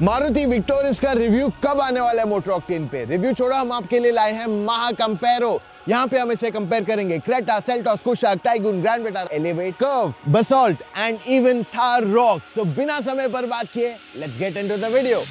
Maruti Victoris का review कब आने वाला है मोटर ऑक्टेन पे? रिव्यू छोड़ो, हम आपके लिए लाए हैं महा कंपेरो। यहाँ पे हम इसे कंपेयर करेंगे Creta, Seltos, Kushaq, Taigun, Grand Vitara, Elevate, Curvv, Basalt and even Thar रॉक। सो बिना समय बर्बाद किए let's get into the video.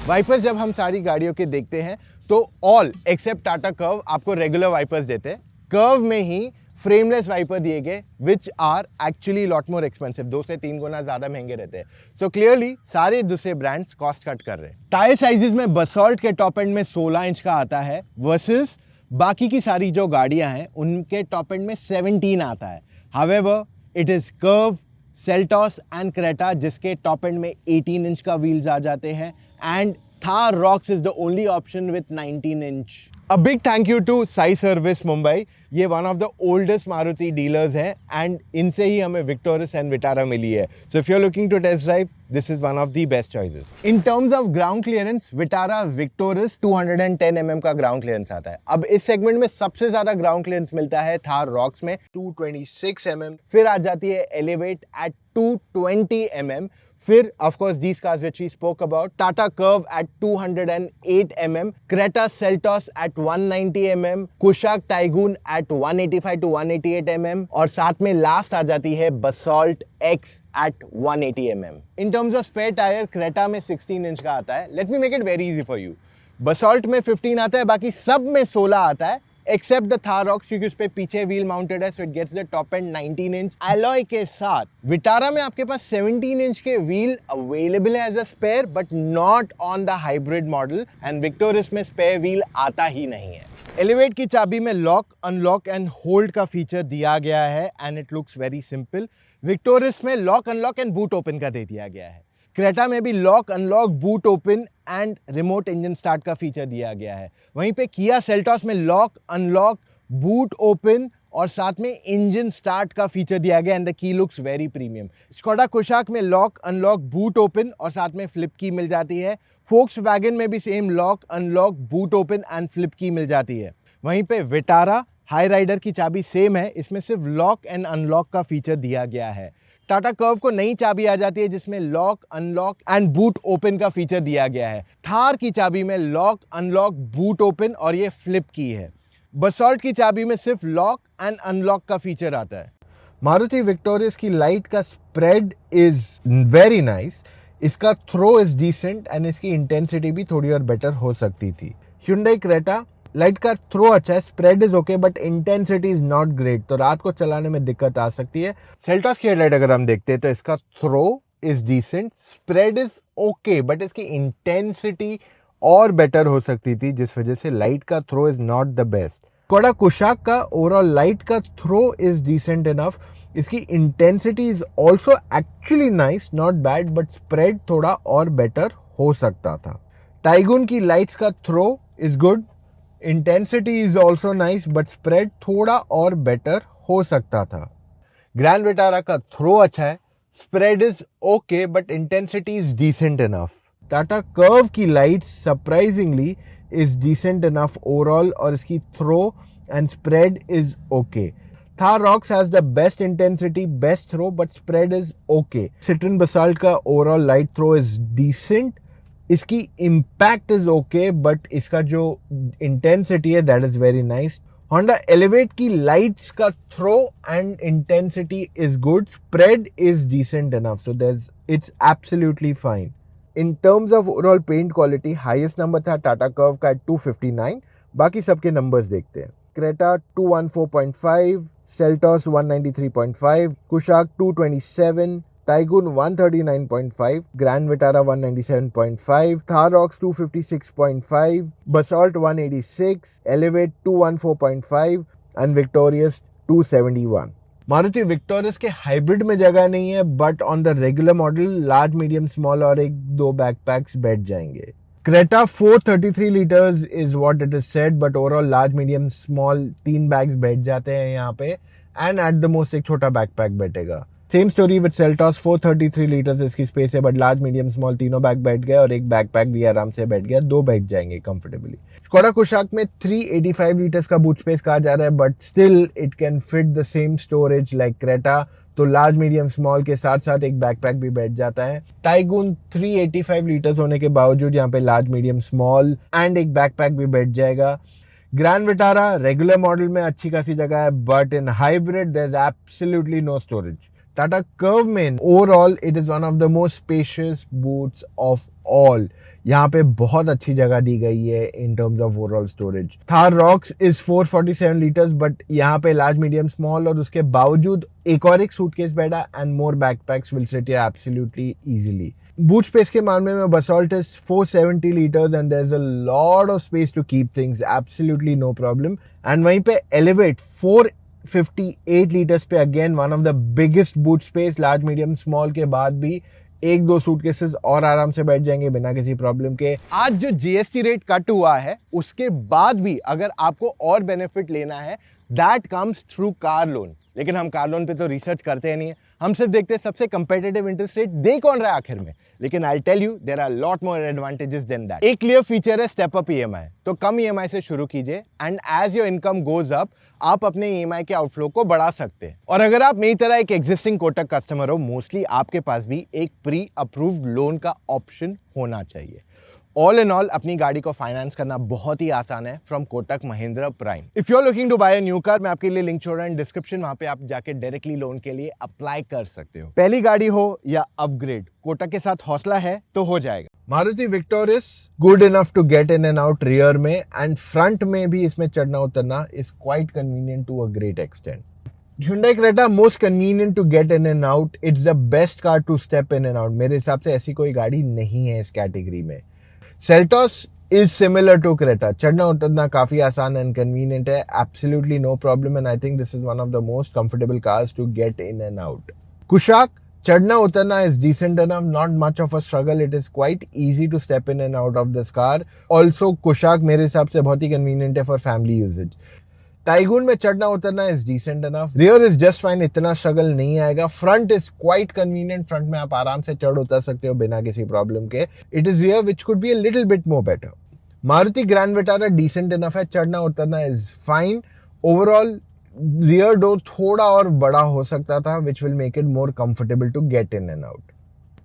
Wipers जब हम सारी गाड़ियों के देखते हैं तो ऑल एक्सेप्ट टाटा कर्व आपको रेगुलर वाइपर्स देते हैं। कर्व में ही फ्रेमलेस वाइपर दिए गए which are actually lot more expensive, 2 से 3 गुना ज्यादा महंगे रहते हैं। सो क्लियरली सारे दूसरे ब्रांड्स कॉस्ट कट कर रहे हैं। टायर साइजेस में बसॉल्ट के टॉप एंड में 16 इंच का आता है वर्सेस बाकी की सारी जो गाड़ियां हैं उनके टॉप एंड में 17 आता है। However it is curve, Seltos and Creta जिसके टॉप एंड में 18 इंच का व्हील्स आ जाते हैं and Thar Rocks is the only option with 19 inch. A big thank you to Sai Service Mumbai. ये one of the oldest Maruti dealers है and इनसे ही हमें Victoris and Vitara मिली है. So if you're looking to test drive, this is one of the best choices. In terms of ground clearance, Vitara Victoris 210 mm का ground clearance आता है. अब इस segment में सबसे ज़्यादा ground clearance मिलता है Thar Rocks में 226 mm. फिर आ जाती है Elevate at 220 mm. फिर of course these cars which we spoke about, Tata Curve at 208 mm, Creta Seltos at 190 mm, Kushaq Taigun at 185 to 188 mm और साथ में लास्ट आ जाती है Basalt X at 180 mm. In terms of spare tire, Creta में 16 inch का आता है. Let me make it very easy for you. Basalt में 15 आता है, बाकी सब में 16 आता है एक्सेप्ट द थार रॉक्स क्योंकि उस पे पीछे व्हील माउंटेड है, so it gets the top end 19 inch alloy के साथ। विटारा में आपके पास 17 इंच के व्हील अवेलेबल है as a spare but not on the hybrid model and Victoris में स्पेयर व्हील आता ही नहीं है। एलिवेट की चाबी में लॉक, अनलॉक एंड होल्ड का फीचर दिया गया है and it looks very simple. Victoris में lock, unlock and boot open का दे दिया गया है। क्रेटा में भी lock, unlock, boot open and remote engine start का फीचर दिया गया है। वहीं पे किया सेल्टॉस में लॉक, अनलॉक, बूट ओपन और साथ में इंजन स्टार्ट का फीचर दिया गया and the key looks very premium. Skoda Kushaq में लॉक, अनलॉक, बूट ओपन और साथ में फ्लिप की मिल जाती है। फोक्सवैगन में भी same lock, unlock, boot open and flip की मिल जाती है। वहीं पे विटारा हाई राइडर की चाबी सेम है, इसमें सिर्फ लॉक एंड अनलॉक का फीचर दिया गया है। टाटा कर्व को नई चाबी आ जाती है जिसमें lock, unlock and boot open का फीचर दिया गया है। थार की चाबी में लॉक, अनलॉक, बूट ओपन और ये फ्लिप की है। बसॉल्ट की चाबी में सिर्फ लॉक एंड अनलॉक का फीचर आता है। मारुति विक्टोरियस की लाइट का स्प्रेड इज वेरी नाइस, इसका थ्रो इज डिसेंट एंड इसकी इंटेंसिटी भी थोड़ी और बेटर हो सकती थी। Hyundai क्रेटा लाइट का थ्रो अच्छा है, spread is okay but intensity is not great, तो रात को चलाने में दिक्कत आ सकती है। सेल्टॉस की हेडलाइट अगर हम देखते हैं तो इसका throw is decent, spread is okay but इसकी इंटेंसिटी और बेटर हो सकती थी जिस वजह से लाइट का throw is not the best. Skoda Kushaq का ओवरऑल लाइट का थ्रो इज डिसेंट इनफ, इसकी intensity is also actually nice, not bad but spread थोड़ा और बेटर हो सकता था। टाइगून की लाइट्स का throw is good, intensity is also nice but spread थोड़ा और बेटर हो सकता था। ग्रैंड विटारा का थ्रो अच्छा है, spread is okay but intensity is decent enough. Tata Curvv की light surprisingly is decent enough overall और इसकी throw and spread is okay. Thar Roxx has the best intensity, best throw but spread is okay. Citroen Basalt का overall light throw is decent, इसकी impact is okay but इसका जो intensity है that is very nice. Honda Elevate की lights का throw and intensity is good, spread is decent enough, so it's absolutely fine. In terms of overall paint quality highest number था Tata Curvv का 259, बाकी सबके numbers देखते हैं। Creta 214.5, Seltos 193.5, Kushaq 227, tycoon 139.5, grand Vitara 197.5, Thar rocks 256.5, बसॉल्ट 186, elevate 214.5 and victorious 271। Maruti victorious के hybrid में जगह नहीं है but on the regular model large, medium, small और 1-2 बैकपैक्स बैठ जाएंगे। Creta 433 litres is what it is said but overall large, medium, small 3 bags बैठ जाते हैं यहाँ पे एंड एट द मोस्ट एक छोटा बैकपैक बैठेगा। Same story with Seltos, 433 litres इसकी स्पेस है, बट लार्ज मीडियम स्मॉल तीनों बैग बैठ गए और एक बैकपैक भी आराम से बैठ गया, 2 बैठ जाएंगे कंफर्टेबली। स्कोडा कुशाक में 385 लीटर्स का बूट स्पेस कहा जा रहा है, but still it can fit the same storage like Creta, तो लार्ज मीडियम स्मॉल के साथ साथ एक बैकपैक भी बैठ जाता है। टाइगून 385 लीटर्स होने के बावजूद यहाँ पे लार्ज मीडियम स्मॉल एंड एक बैकपैक भी बैठ जाएगा। ग्रैंड विटारा रेगुलर मॉडल में अच्छी खासी जगह है, but in hybrid there is absolutely no storage. Tata Curvv में overall it is one of the most spacious boots of all. यहाँ पे बहुत अच्छी जगह दी गई है in terms of overall storage. Thar Roxx is 447 litres, but यहाँ पे लार्ज मीडियम स्मॉल और उसके बावजूद एक सूटकेस बैठा and more backpacks will sit here absolutely easily. Boot space के मामले में Basalt is 470 litres and there is a lot of space to keep things, absolutely no problem. And वहीं पे एलिवेट 458 लीटर्स पे again one of the biggest boot space, large medium small के बाद भी 1-2 suitcases और आराम से बैठ जाएंगे बिना किसी प्रॉब्लम के। आज जो जीएसटी रेट कट हुआ है उसके बाद भी अगर आपको और बेनिफिट लेना है, that comes through car loan. लेकिन हम कार लोन पे तो रिसर्च करते ही नहीं है, हम सिर्फ देखते हैं सबसे कंपेटिटिव इंटरेस्ट रेट दे कौन रहा है आखिर में। लेकिन I tell you there are lot more advantages than that. एक क्लियर फीचर है स्टेप अप ईएमआई, तो कम ईएमआई से शुरू कीजिए and as your income goes up आप अपने ईएमआई के आउटफ्लो को बढ़ा सकते हैं। और अगर आप मेरी तरह एक एग्जिस्टिंग कोटक कस्टमर हो, मोस्टली आपके पास भी एक प्री अप्रूव्ड लोन का ऑप्शन होना चाहिए। ऑल इन ऑल अपनी गाड़ी को फाइनेंस करना बहुत ही आसान है from Kotak Mahindra prime. If you are looking to buy a new car, मैं आपके लिए लिंक छोड़ रहा हूं डिस्क्रिप्शन, वहां पे आप जाके डायरेक्टली लोन के लिए अप्लाई कर सकते हो। पहली गाड़ी हो या अपग्रेड, कोटक के साथ हौसला है तो हो जाएगा। Maruti Victoris good enough to get in and out rear में, एंड फ्रंट में भी इसमें चढ़ना उतरना is quite convenient to a great extent. Hyundai Creta most convenient to get in and out. It's the best car to step in and out. मेरे हिसाब से ऐसी कोई गाड़ी नहीं है इस कैटेगरी में। Seltos is similar to Creta. चढ़ना उतरना काफी आसान एंड कन्वीनियंट है, absolutely no problem, and I think this is one of the most comfortable cars to get in and out. Kushaq चढ़ना उतरना is decent enough, not much of a struggle. It is quite easy to step in and out of this car. Also Kushaq मेरे हिसाब से बहुत ही convenient है for family usage. Taigun में चढ़ना उतरना is decent enough, rear is just fine, इतना स्ट्रगल नहीं आएगा। Front is quite convenient, front में आप आराम से चढ़ उतर सकते हो बिना किसी प्रॉब्लम के। It is rear which could be a little bit more better. Maruti grand Vitara decent enough है, चढ़ना उतरना is fine. Overall rear door थोड़ा और बड़ा हो सकता था, which will make it more comfortable to get in and out.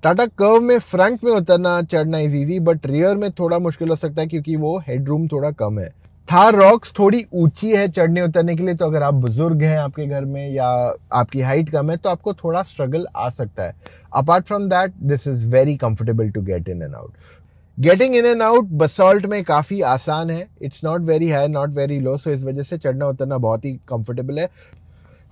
Tata Curvv में फ्रंट में उतरना चढ़ना इज इजी, बट रियर में थोड़ा मुश्किल हो सकता है क्योंकि वो हेडरूम थोड़ा कम है। थार रॉक्स थोड़ी ऊंची है चढ़ने उतरने के लिए, तो अगर आप बुजुर्ग हैं आपके घर में या आपकी हाइट कम है तो आपको थोड़ा स्ट्रगल आ सकता है। Apart from that this is very comfortable to get in and out. Getting in and out Basalt में काफी आसान है, it's not very high not very low, so इस वजह से चढ़ना उतरना बहुत ही कंफर्टेबल है।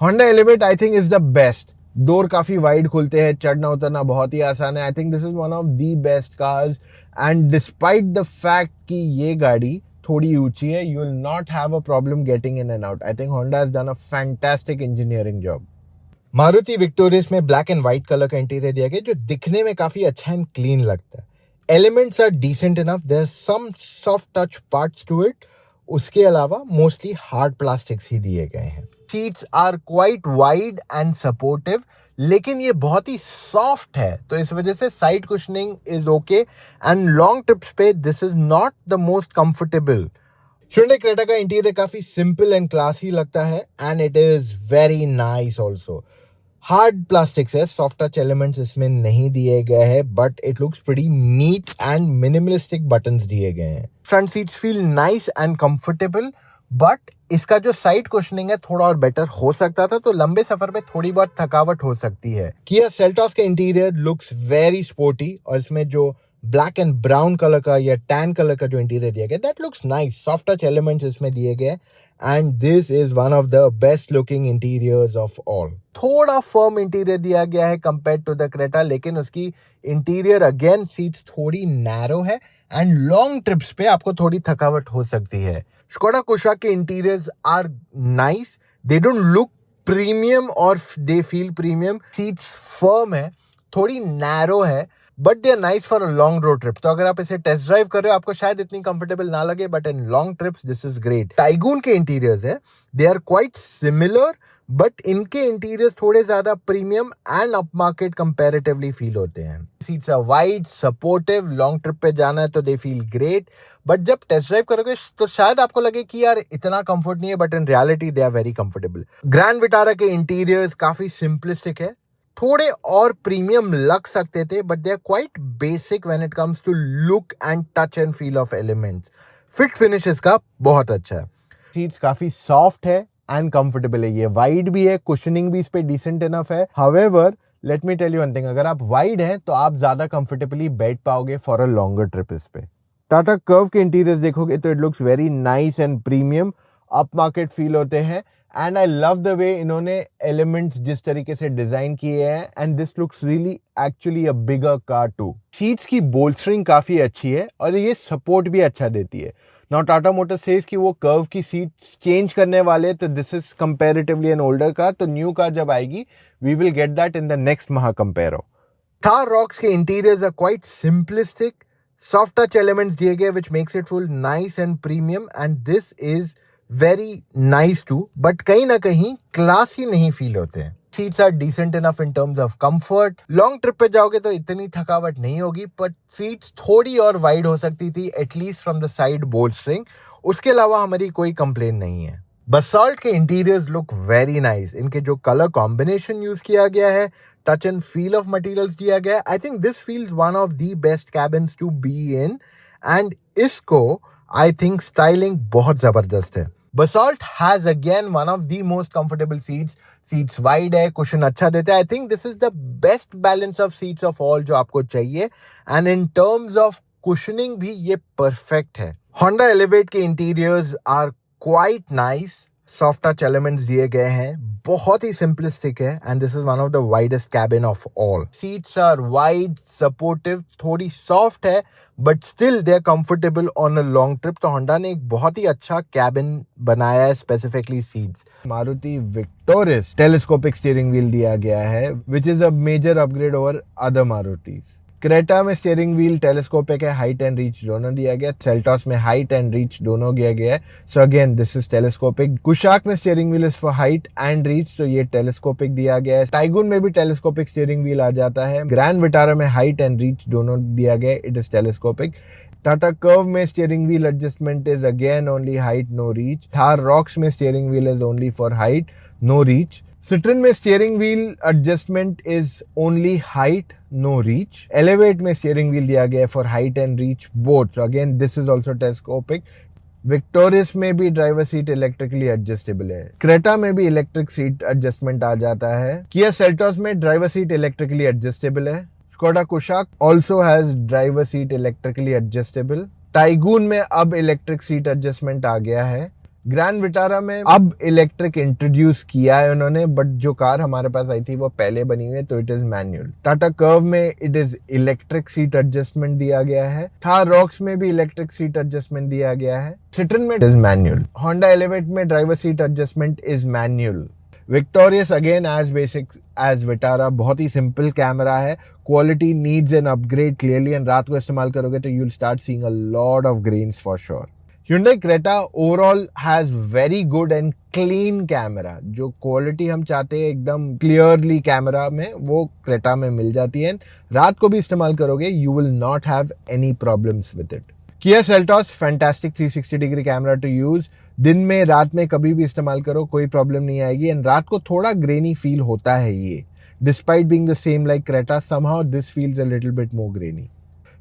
Honda Elevate I think is the best, door काफी वाइड खुलते हैं, चढ़ना उतरना बहुत ही आसान है। I think this is one of the best cars, and despite the fact कि ये गाड़ी थोड़ी ऊंची है, you will not have a problem getting in and out. I think Honda has done a fantastic engineering job. Maruti victorious में black and white colour का interior दिया गया जो दिखने में काफी अच्छा एंड क्लीन लगता है। Elements are decent enough, there some soft touch parts to it, उसके अलावा मोस्टली हार्ड प्लास्टिक्स ही दिए गए हैं। Seats are quite wide and supportive, लेकिन ये बहुत ही सॉफ्ट है, तो इस वजह से side cushioning is okay, and long trips पे this is not the most comfortable. Hyundai Creta का इंटीरियर काफी सिंपल एंड क्लासी लगता है, and it is very nice also. Hard plastics है, सॉफ्ट टच एलिमेंट्स इसमें नहीं दिए गए हैं, but it looks pretty neat and minimalistic buttons दिए गए हैं। Front seats feel nice and comfortable, but इसका जो साइड कुशनिंग है थोड़ा और बेटर हो सकता था, तो लंबे सफर में थोड़ी बहुत थकावट हो सकती है। Kia Seltos का इंटीरियर लुक्स वेरी स्पोर्टी, और इसमें जो ब्लैक एंड ब्राउन कलर का या टैन कलर का जो इंटीरियर दिया गया that looks nice, soft touch elements इसमें दिए गए, and this is one of the best looking interiors of all. थोड़ा फर्म इंटीरियर दिया गया है कंपेयर टू द क्रेटा, लेकिन उसकी इंटीरियर अगेन सीट्स थोड़ी नैरो है, एंड लॉन्ग ट्रिप्स पे आपको थोड़ी थकावट हो सकती है। Skoda Kushaq के interiors are nice. They don't look premium or they feel premium. Seats firm है, थोड़ी narrow है, but they are nice for a long road trip. तो अगर आप इसे टेस्ट ड्राइव कर रहे हो आपको शायद इतनी कंफर्टेबल ना लगे, but in long trips this is great. Taigun के इंटीरियर्स है, they are quite similar, but इनके इंटीरियर्स थोड़े ज्यादा premium and up market comparatively feel होते हैं। Seats are wide, supportive, long trip पे जाना है तो दे फील ग्रेट, बट जब टेस्ट ड्राइव करोगे तो शायद आपको लगे कि यार इतना कंफर्ट नहीं है, but in reality they are very comfortable. Grand Vitara के इंटीरियर्स काफी सिंपलिस्टिक है, थोड़े और प्रीमियम लग सकते थे, but they are quite basic when it comes to look and touch and feel of elements. Fit finish इसका बहुत अच्छा है। सीट्स काफी सॉफ्ट है एंड कंफर्टेबल है, ये वाइड भी है, कुशनिंग भी इस पे डिसेंट इनफ है। However let me tell you one thing, अगर आप वाइड हैं तो आप ज्यादा कंफर्टेबली बैठ पाओगे फॉर अ लॉन्गर ट्रिप इस पे। टाटा कर्व के इंटीरियर्स देखोगे तो it looks very nice and premium, up market feel होते हैं, and I love the way इन्होंने एलिमेंट्स जिस तरीके से डिजाइन किए हैं, and this looks really actually a bigger car too. Seats की बोल्स्टरिंग काफी अच्छी है और ये सपोर्ट भी अच्छा देती है। नाउ टाटा मोटर्स सेज कि वो कर्व की सीट्स चेंज करने वाले, तो this is comparatively an older car, तो न्यू कार जब आएगी we will get that in the next महा कंपेरो। थार रॉक्स के interiors are quite simplistic, soft touch elements दिए गए which makes it feel nice and premium, and this is very nice too, but कहीं ना कहीं classy नहीं feel होते हैं। Seats are decent enough in terms of comfort. Long trip पे जाओगे तो इतनी थकावट नहीं होगी, but seats थोड़ी और wide हो सकती थी, at least from the side bolstering। उसके अलावा हमारी कोई complaint नहीं है। बसाल्ट के इंटीरियर्स लुक वेरी नाइस, इनके जो कलर कॉम्बिनेशन यूज किया गया है, touch and feel of materials दिया गया है, I think this feels one of the best cabins to be in, and इसको आई थिंक स्टाइलिंग बहुत जबरदस्त है। Basalt has again one of the most comfortable seats wide है, cushion अच्छा देता है। I think this is the best balance of seats of all जो आपको चाहिए, and in terms of cushioning भी ये परफेक्ट है। होंडा एलिवेट के interiors are quite nice, soft touch elements दिए गए हैं, बहुत ही सिंपलिस्टिक है, and this is one of the widest cabin of all. Seats are wide, supportive, थोड़ी सॉफ्ट है, but still they are comfortable on a long trip. तो Honda ने एक बहुत ही अच्छा कैबिन बनाया है, specifically seats. Maruti Victoris telescopic steering wheel दिया गया है, which is a major upgrade over other Maruti. Creta में स्टीयरिंग व्हील टेलीस्कोपिक है, हाइट एंड रीच दोनों दिया गया। सेल्टॉस में हाइट एंड रीच दोनों दिया गया है, so again this is telescopic. Kushaq में steering wheel is for height and reach, तो ये टेलीस्कोपिक दिया गया है। टाइगून में भी टेलीस्कोपिक स्टीयरिंग व्हील आ जाता है। ग्रैंड विटारा में हाइट एंड रीच दोनों दिया गया है, it is telescopic. Tata Curvv में steering wheel adjustment is again only height no reach. Thar Roxx में steering wheel is only for height no reach. Citroen में steering wheel adjustment is only height no reach. Elevate में steering wheel दिया गया है for height and reach both, so again this is also telescopic. Victoris में भी driver seat electrically adjustable है। Creta में भी इलेक्ट्रिक सीट एडजस्टमेंट आ जाता है। किया सेल्टॉस में ड्राइवर सीट इलेक्ट्रिकली एडजस्टेबल है। Skoda Kushaq also has driver seat electrically adjustable. Tycoon में अब इलेक्ट्रिक सीट एडजस्टमेंट आ गया है। ग्रैंड विटारा में अब इलेक्ट्रिक इंट्रोड्यूस किया है उन्होंने, बट जो कार हमारे पास आई थी वो पहले बनी हुई है, तो it is manual. Tata Curvv में it is electric seat adjustment दिया गया है। थार रॉक्स में भी इलेक्ट्रिक सीट एडजस्टमेंट दिया गया है। सिट्रन में it is manual. Honda Elevate में driver seat adjustment is manual. Victoris again as basic as Vitara, बहुत ही सिंपल कैमरा है। Quality needs an upgrade clearly, and रात को इस्तेमाल करोगे तो you will start seeing a lot of grains for sure. Hyundai Creta overall has very good and clean camera, जो quality हम चाहते हैं एकदम क्लियरली कैमरा में, वो क्रेटा में मिल जाती है। रात को भी इस्तेमाल करोगे you will not have any problems with it. Kia Seltos fantastic 360 degree camera to use. दिन में रात में कभी भी इस्तेमाल करो, कोई प्रॉब्लम नहीं आएगी, एंड रात को थोड़ा ग्रेनी फील होता है ये, despite being the same like Creta, somehow this feels a little bit more granny.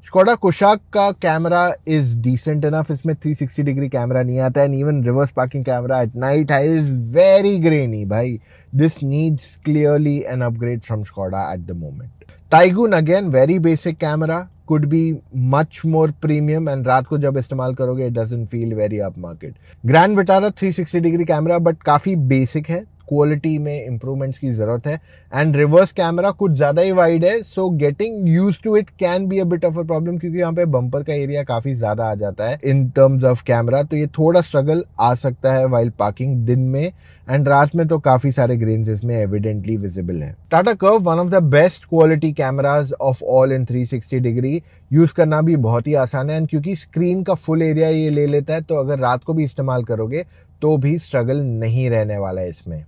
Skoda Kushaq का कैमरा इज डिसेंट इनफ, इसमें 360 डिग्री कैमरा नहीं आता है, and even reverse parking camera at night है is very granny भाई। This needs clearly an upgrade from Skoda at the moment. Tycoon again very basic camera, could be much more premium, and रात को जब इस्तेमाल करोगे it doesn't feel very up market. Grand Vitara 360 degree camera but काफी basic है, quality में improvements की ज़रूरत है. एंड रिवर्स कैमरा कुछ ज़्यादा ही वाइड है, so getting used to it can be a bit of a problem, क्योंकि यहाँ पे बम्पर का एरिया काफ़ी ज़्यादा आ जाता है इन टर्म्स ऑफ कैमरा. तो ये थोड़ा स्ट्रगल आ सकता है वाइल पार्किंग दिन में, एंड रात में तो काफ़ी सारे ग्रेन्स इसमें एविडेंटली विजिबल हैं. Tata curve one of the best quality cameras of all in 360 degree. Use करना भी बहुत ही आसान है, एंड क्योंकि स्क्रीन का फुल एरिया ये ले लेता है, तो अगर रात को भी इस्तेमाल करोगे तो भी स्ट्रगल नहीं रहने वाला है इसमें.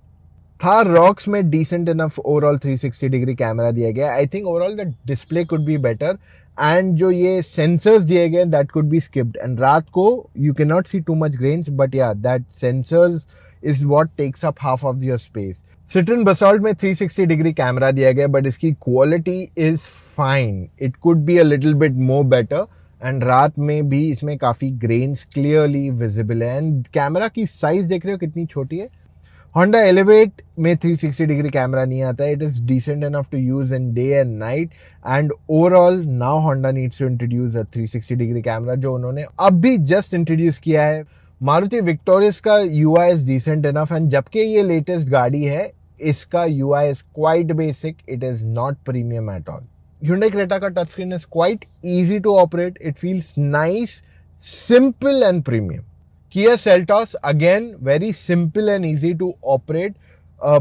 थार रॉक्स में decent enough overall 360 degree camera दिया गया. I think overall the display could be better, and जो ये सेंसर्स दिए गए that could be skipped. And रात को you can not see too much grains, but yeah that sensors is what takes up half of your space. Citroen Basalt में 360 degree camera दिया गया, but इसकी quality is fine. It could be a little bit more better, and रात में भी इसमें काफ़ी grains clearly visible है. एंड कैमरा की साइज देख रहे हो कितनी छोटी है. Honda Elevate में 360 डिग्री कैमरा नहीं आता है. It is decent enough to use in day and night, and overall now Honda needs to introduce a 360 degree camera, जो उन्होंने अब भी जस्ट इंट्रोड्यूस किया है. मारुति विक्टोरियस का UI is decent enough, and जबकि ये लेटेस्ट गाड़ी है, इसका UI is quite basic. It is not premium at all. Hyundai Creta का touch screen is quite easy to operate. It feels nice, simple and premium. Kia Seltos again very simple and easy to operate.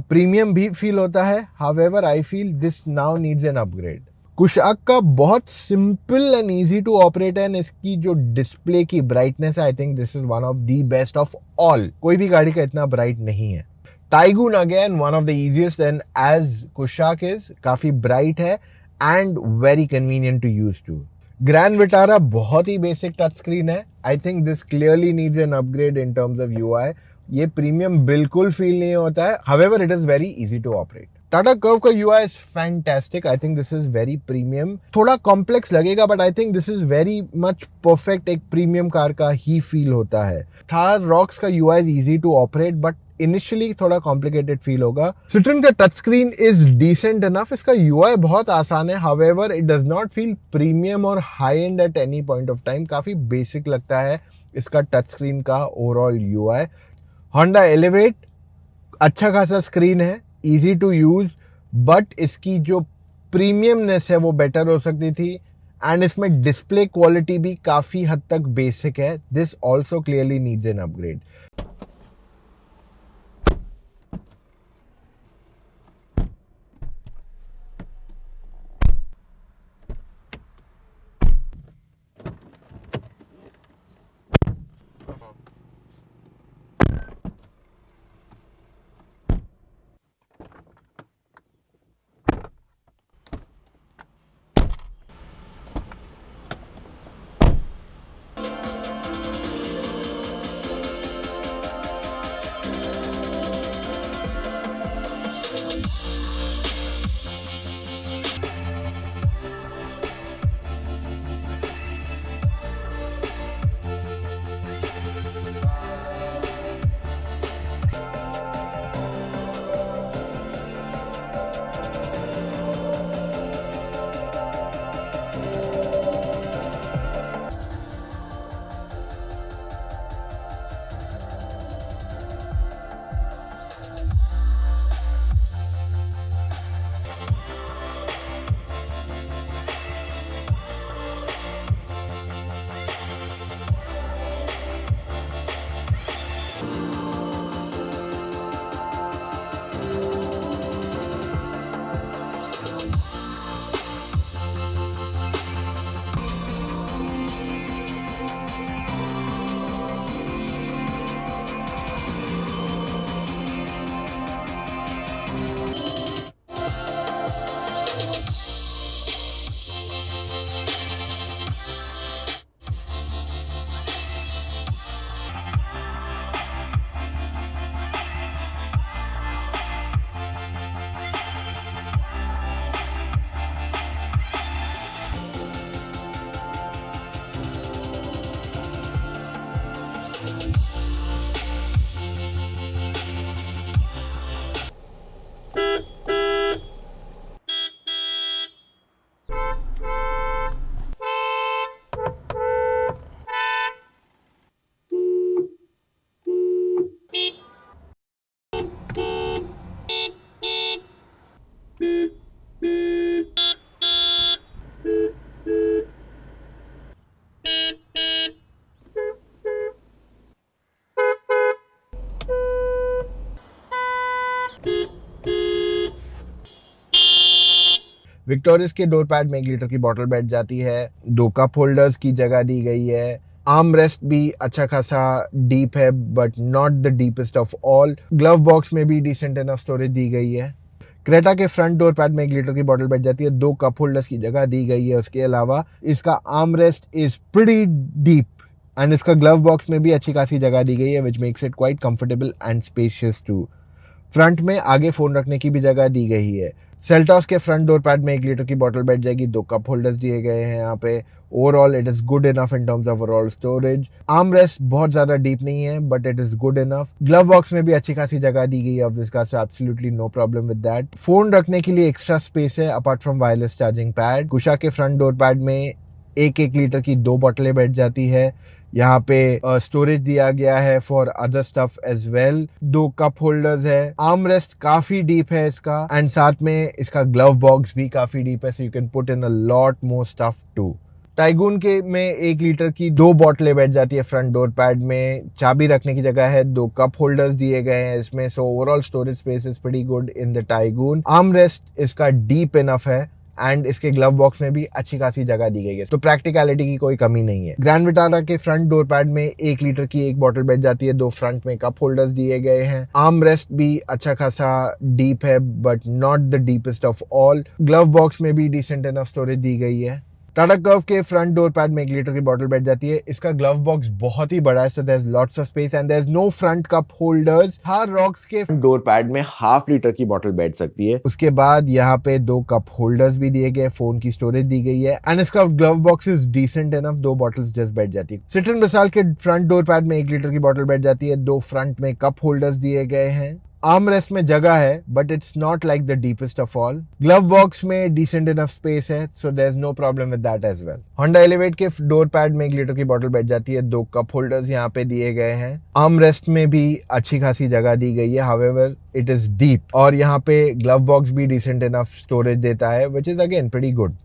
Premium भी feel होता है. However, I feel this now needs an upgrade. Kushaq का बहुत simple and easy to operate है, इसकी जो display की brightness है, I think this is one of the best of all. कोई भी गाड़ी का इतना ब्राइट नहीं है. Taigun again one of the easiest, and as Kushaq is काफी ब्राइट है and very convenient to use too. Grand Vitara बहुत ही बेसिक टच स्क्रीन है. I think this clearly needs an upgrade in terms of UI. ये premium बिल्कुल feel नहीं होता है. However it is very easy to operate. Tata Curvv का UI is fantastic. I think this is very premium. थोड़ा complex लगेगा, but I think this is very much perfect. एक premium car का ही फील होता है. थार रॉक्स का UI is easy to operate, but initially थोड़ा कॉम्प्लिकेटेड फील होगा. सिट्रन का touch screen is decent enough. इसका UI बहुत आसान है. However it does not feel premium और high end at any point of time. काफी बेसिक लगता है इसका टच स्क्रीन का ओवरऑल UI. Honda Elevate अच्छा खासा स्क्रीन है, इजी टू यूज, बट इसकी जो प्रीमियमनेस है वो बेटर हो सकती थी, एंड इसमें डिस्प्ले क्वालिटी भी काफी हद तक बेसिक है. This also clearly needs an upgrade. Victorious के डोर पैड में 1 लीटर की बॉटल बैठ जाती है, 2 कप होल्डर्स की जगह दी गई है, आर्म रेस्ट भी अच्छा खासा डीप है but not the deepest of all. Glove box में भी डिसेंट इनफ स्टोरेज दी गई है। क्रेटा के फ्रंट डोर पैड में 1 लीटर की बॉटल बैठ जाती है, 2 कप होल्डर्स की जगह दी गई है। उसके अलावा इसका arm rest is pretty deep and इसका ग्लव बॉक्स में भी अच्छी खासी जगह दी गई है which makes it quite comfortable and spacious too. Front में आगे फोन रखने की भी जगह दी गई है। सेल्टॉस के फ्रंट डोर पैड में 1 लीटर की बॉटल बैठ जाएगी, 2 कप होल्डर्स दिए गए हैं यहाँ पे। Overall it is good enough in terms of overall storage. Arm rest बहुत ज्यादा डीप नहीं है but it is good enough. Glove box में भी अच्छी खासी जगह दी गई है ऑफ दिस का, so absolutely no problem with that. Phone रखने के लिए एक्स्ट्रा स्पेस है apart from wireless charging pad. Kushaq के फ्रंट डोर पैड में 1 लीटर की 2 बोतलें बैठ जाती है। यहाँ पे स्टोरेज दिया गया है for other stuff as well. 2 cup holders है। आर्म रेस्ट काफी डीप है इसका एंड साथ में इसका ग्लव बॉक्स भी काफी डीप है, so you can put in a lot more stuff too. Taigun के में 1 लीटर की 2 बोतलें बैठ जाती है फ्रंट डोर पैड में। चाबी रखने की जगह है, 2 कप होल्डर्स दिए गए हैं इसमें, so overall storage space is pretty good in the tycoon. Arm rest इसका डीप इनफ है एंड इसके ग्लव बॉक्स में भी अच्छी खासी जगह दी गई है, तो प्रैक्टिकलिटी की कोई कमी नहीं है। ग्रैंड विटारा के फ्रंट डोर पैड में 1 लीटर की 1 बोतल बैठ जाती है, 2 फ्रंट में कप होल्डर्स दिए गए हैं। आर्म रेस्ट भी अच्छा खासा डीप है but not the deepest of all. Glove box में भी डिसेंट इनफ स्टोरेज दी गई है। टाटा कर्व के फ्रंट डोर पैड में 1 लीटर की बॉटल बैठ जाती है। इसका ग्लव बॉक्स बहुत ही बड़ा है, so there is lots of space and there is no front cup holders. हर रॉक्स के डोर पैड में 1/2 लीटर की बॉटल बैठ सकती है। उसके बाद यहाँ पे 2 कप होल्डर्स भी दिए गए, फोन की स्टोरेज दी गई है एंड इसका glove box is decent enough, 2 bottles just बैठ जाती है। सिट्रन विशाल के फ्रंट डोर पैड में 1 लीटर की बॉटल बैठ जाती है, 2 फ्रंट में कप होल्डर्स दिए गए हैं। आर्म रेस्ट में जगह है but it's not like the deepest of all. Glove box में डिसेंट इनफ स्पेस है, so there is no problem with that as well. Honda Elevate के डोर पैड में 1 लीटर की बॉटल बैठ जाती है, 2 कप होल्डर्स यहाँ पे दिए गए हैं। आर्म रेस्ट में भी अच्छी खासी जगह दी गई है, हाउएवर इट इज डीप और यहाँ पे ग्लव बॉक्स भी डिसेंट इनफ स्टोरेज देता है which is again pretty good.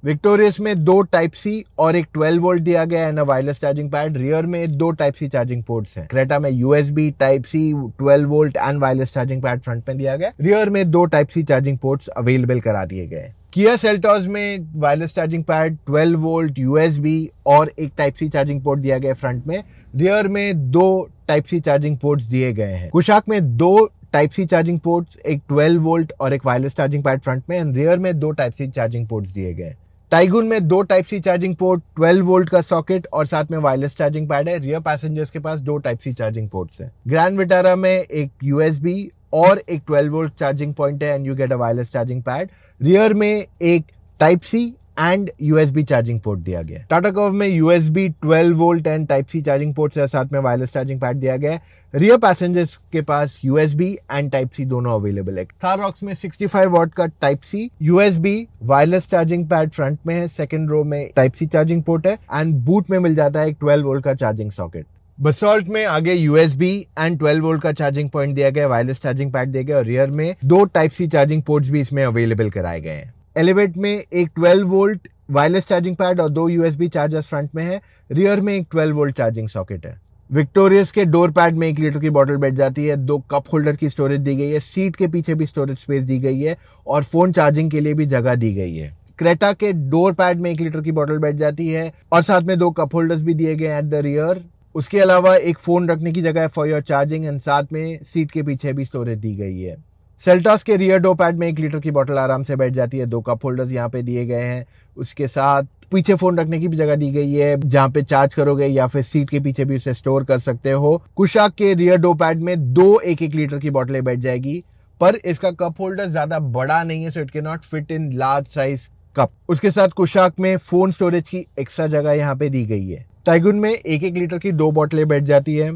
Victorious में 2 टाइप सी और एक 12 वोल्ट दिया गया है, वायरलेस चार्जिंग पैड। रियर में 2 टाइप सी चार्जिंग पोर्ट्स हैं। क्रेटा में USB type C 12 volt and wireless charging pad front में दिया गया। रियर में 2 type C charging ports available करा दिए गए। किया सेल्टॉस में wireless charging pad 12 volt USB और एक टाइप सी चार्जिंग पोर्ट दिया गया फ्रंट में। रियर में 2 टाइप सी चार्जिंग पोर्ट्स दिए गए हैं। कुशाक में 2 टाइप सी चार्जिंग पोर्ट्स, एक 12 वोल्ट और एक वायरलेस चार्जिंग पैड फ्रंट में एंड रियर में 2 टाइप सी चार्जिंग पोर्ट्स दिए गए। टाइगून में 2 type C charging port, 12 volt का सॉकेट और साथ में वायरलेस चार्जिंग पैड है। रियर पैसेंजर्स के पास 2 टाइप सी चार्जिंग पोर्ट्स हैं। ग्रैंड विटारा में एक यूएसबी और एक 12 वोल्ट चार्जिंग पॉइंट है and you get a wireless charging pad. Rear में एक type C and USB charging port दिया गया। टाटा कर्व में USB 12 volt and type C charging port है, साथ में वायरलेस चार्जिंग पैड दिया गया है। रियर पैसेंजर्स के पास यूएसबी एंड टाइप सी दोनों अवेलेबल है। थार रॉक्स में 65 वॉट का type C, USB, wireless charging pad front में है, सेकंड रो में टाइप सी चार्जिंग पोर्ट है एंड बूट में मिल जाता है एक 12 वोल्ट का चार्जिंग सॉकेट। बसॉल्ट में आगे यूएसबी एंड 12 वोल्ट का चार्जिंग पॉइंट दिया गया, वायरलेस चार्जिंग पैड दिया गया और रियर में 2 टाइप सी चार्जिंग पोर्ट्स भी इसमें अवेलेबल कराए गए हैं। एलिवेट में एक 12 वोल्ट वायरलेस चार्जिंग पैड और 2 यूएसबी चार्जर्स फ्रंट में है। रियर में एक 12 वोल्ट चार्जिंग सॉकेट है। विक्टोरियस के डोर पैड में 1 लीटर की बॉटल बैठ जाती है, 2 कप होल्डर की स्टोरेज दी गई है, सीट के पीछे भी स्टोरेज स्पेस दी गई है और फोन चार्जिंग के लिए भी जगह दी गई है। क्रेटा के डोर पैड में 1 लीटर की बॉटल बैठ जाती है और साथ में 2 कप होल्डर्स भी दिए गए एट द रियर। उसके अलावा एक फोन रखने की जगह है फॉर योर चार्जिंग एंड साथ में सीट के पीछे भी स्टोरेज दी गई है। सेल्टॉस के रियर डोर पैड में 1 लीटर की बॉटल आराम से बैठ जाती है, 2 कप होल्डर्स यहाँ पे दिए गए हैं। उसके साथ पीछे फोन रखने की भी जगह दी गई है, जहां पे चार्ज करोगे या फिर सीट के पीछे भी उसे स्टोर कर सकते हो। कुशाक के रियर डोर पैड में 2 1-1 लीटर की बोतलें बैठ जाएगी, पर इसका कप होल्डर ज्यादा बड़ा नहीं है, so it can not fit in large size cup. उसके साथ कुशाक में फोन स्टोरेज की एक्स्ट्रा जगह यहाँ पे दी गई है। टाइगून में 1-1 लीटर की 2 बोतलें बैठ जाती है,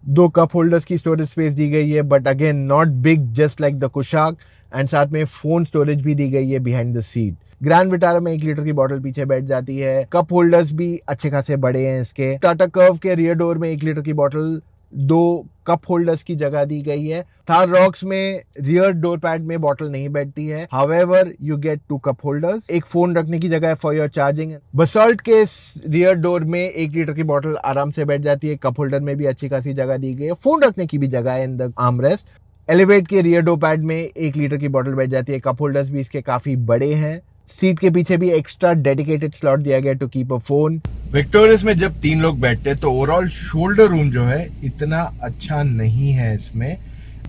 2 कप होल्डर्स की स्टोरेज स्पेस दी गई है but again not big just like the Kushaq and साथ में फोन स्टोरेज भी दी गई है behind the seat. Grand Vitara में 1 लीटर की बोतल पीछे बैठ जाती है, कप होल्डर्स भी अच्छे खासे बड़े हैं इसके। टाटा कर्व के रियर डोर में 1 लीटर की बोतल, 2 कप होल्डर्स की जगह दी गई है। थार रॉक्स में रियर डोर पैड में बोतल नहीं बैठती है, however you get 2 cup holders, एक फोन रखने की जगह है फॉर योर चार्जिंग। बसॉल्ट के रियर डोर में 1 लीटर की बोतल आराम से बैठ जाती है, कप होल्डर में भी अच्छी खासी जगह दी गई है, फोन रखने की भी जगह है इन द आर्मरेस्ट। एलिवेट के रियर डो पैड में 1 लीटर की बोतल बैठ जाती है। कप होल्डर्स भी इसके काफी बड़े हैं। सीट के पीछे भी एक्स्ट्रा डेडिकेटेड स्लॉट दिया गया to keep a phone. Victoris में जब 3 लोग बैठते हैं तो ओवरऑल शोल्डर रूम जो है इतना अच्छा नहीं है इसमें।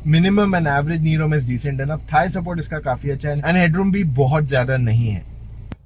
Minimum and average knee room is decent enough. Thigh support इसका काफी अच्छा है एंड हेडरूम भी बहुत ज्यादा नहीं है।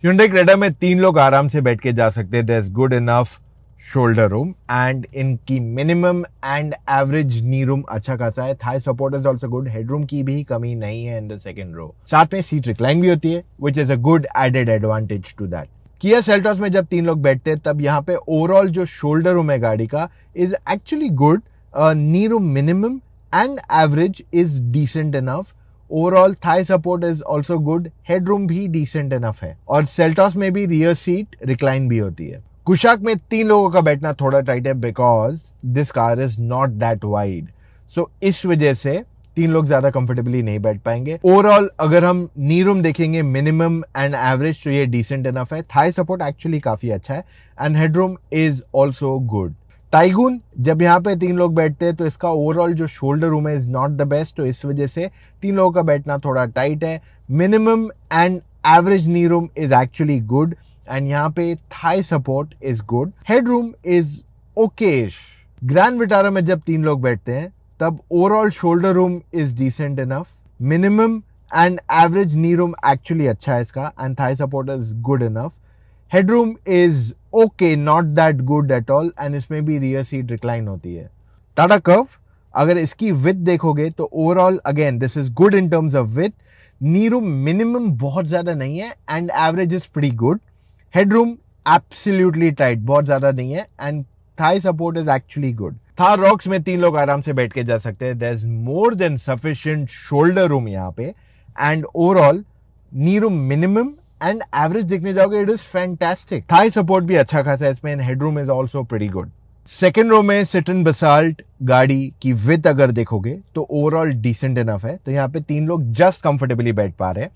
Hyundai Creta में 3 लोग आराम से बैठ के जा सकते हैं। There is good enough shoulder room and इनकी minimum and average knee room अच्छा खासा है। Thigh support is also good. Headroom की भी कमी नहीं है इन द सेकंड रो। साथ में सीट रिक्लाइन भी होती है which is a good added advantage to that. Kia Seltos में जब 3 लोग बैठते हैं तब यहाँ पे ओवरऑल जो शोल्डर रूम है गाड़ी का is actually good. Knee room minimum and average is decent enough. Overall thigh support is also good. Headroom भी डिसेंट इनफ है और सेल्टोस में भी रियर सीट रिक्लाइन भी होती है। कुशाक में 3 लोगों का बैठना थोड़ा टाइट है because this car is not that wide. So इस वजह से 3 लोग ज्यादा कंफर्टेबली नहीं बैठ पाएंगे। ओवरऑल अगर हम नी रूम देखेंगे मिनिमम एंड एवरेज तो ये डिसेंट इनफ है। थाई सपोर्ट एक्चुअली काफी अच्छा है and headroom is also good. Tycoon जब यहाँ पे 3 लोग बैठते हैं तो इसका ओवरऑल जो शोल्डर रूम है इज नॉट द बेस्ट। तो इस वजह से 3 लोगों का बैठना थोड़ा टाइट है। Minimum and average knee room is actually good and यहाँ पे thigh support is good. Headroom is okayish. Grand Vitara में जब 3 लोग बैठते हैं तब overall shoulder room is decent enough. Minimum and average knee room actually अच्छा है इसका and thigh support is good enough. Headroom is okay, not that good at all and इसमें भी रियर सीट रिक्लाइन होती है। टाटा कर्व अगर इसकी width देखोगे तो overall again this is good in terms of width. Knee room minimum बहुत ज्यादा नहीं है and average is pretty good. Headroom absolutely tight, बहुत ज्यादा नहीं है and thigh support is actually good. Thar Roxx में 3 लोग आराम से बैठ के जा सकते हैं। There is more than sufficient shoulder room यहाँ पे and overall knee room minimum and average देखने जाओगे it is fantastic. Thigh support भी अच्छा खासा है इसमें and headroom is also pretty good. Second row में सिट्रन बसाल्ट गाड़ी की विथ अगर देखोगे तो ओवरऑल डिसेंट इनफ है। तो यहाँ पे 3 लोग जस्ट कंफर्टेबली बैठ पा रहे हैं।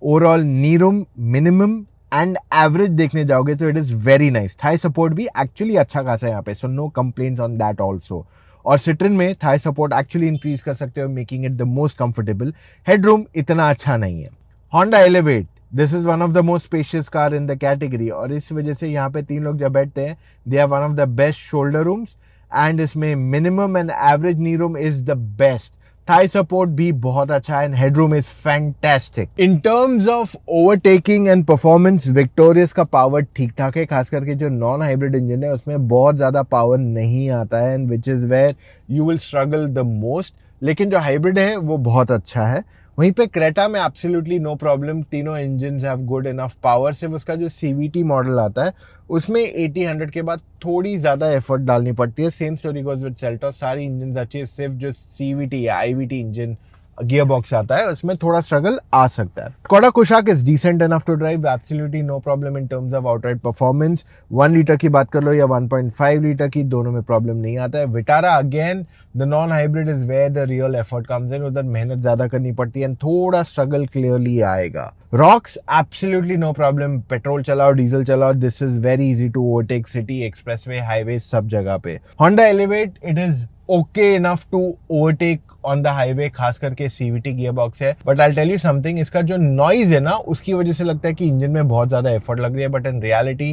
Overall knee room minimum and average देखने जाओगे तो it is very nice. Thigh support भी एक्चुअली अच्छा खासा है यहाँ पे, so no complaints on that also. और सिट्रन में थाई सपोर्ट एक्चुअली इंक्रीज कर सकते हो making it the most comfortable. Headroom इतना अच्छा नहीं है। Honda elevate this is one of the most spacious car in the category और इस वजह से यहाँ पे 3 लोग जब बैठते हैं they are one of the best shoulder rooms and इसमें minimum and average knee room is the best. Thigh support भी बहुत अच्छा है and headroom is fantastic. In terms of overtaking and performance Victoris का पावर ठीक ठाक है। खास करके जो नॉन हाइब्रिड इंजन है उसमें बहुत ज्यादा पावर नहीं आता है and which is where you will struggle the most. लेकिन जो हाइब्रिड है वो बहुत अच्छा है। वहीं पे क्रेटा में एब्सोल्युटली नो प्रॉब्लम, तीनों engines have good enough power. सिर्फ उसका जो सीवीटी मॉडल आता है उसमें 80-100 के बाद थोड़ी ज्यादा एफर्ट डालनी पड़ती है। Same story goes with Seltos, सारी इंजन अच्छी है, सिर्फ जो सीवीटी या आईवीटी इंजन गियर बॉक्स आता है उसमें थोड़ा स्ट्रगल आ सकता है। Skoda Kushaq is decent enough to drive, absolutely no problem in terms of outright performance. 1 litre की बात कर लो या 1.5 लीटर की, दोनों में प्रॉब्लम नहीं आता है। Vitara again the non hybrid is where the real effort comes in, उधर मेहनत ज्यादा करनी पड़ती है एंड थोड़ा स्ट्रगल क्लियरली आएगा। Roxx absolutely no problem, petrol चलाओ डीजल चलाओ, this is very easy to overtake city expressway highway सब जगह पे। Honda Elevate it is okay enough to overtake on the highway, खास करके सीवीटी गियर बॉक्स है। But I tell you something, इसका जो नॉइज है ना उसकी वजह से लगता है कि इंजन में बहुत ज्यादा एफर्ट लग रही है, but in reality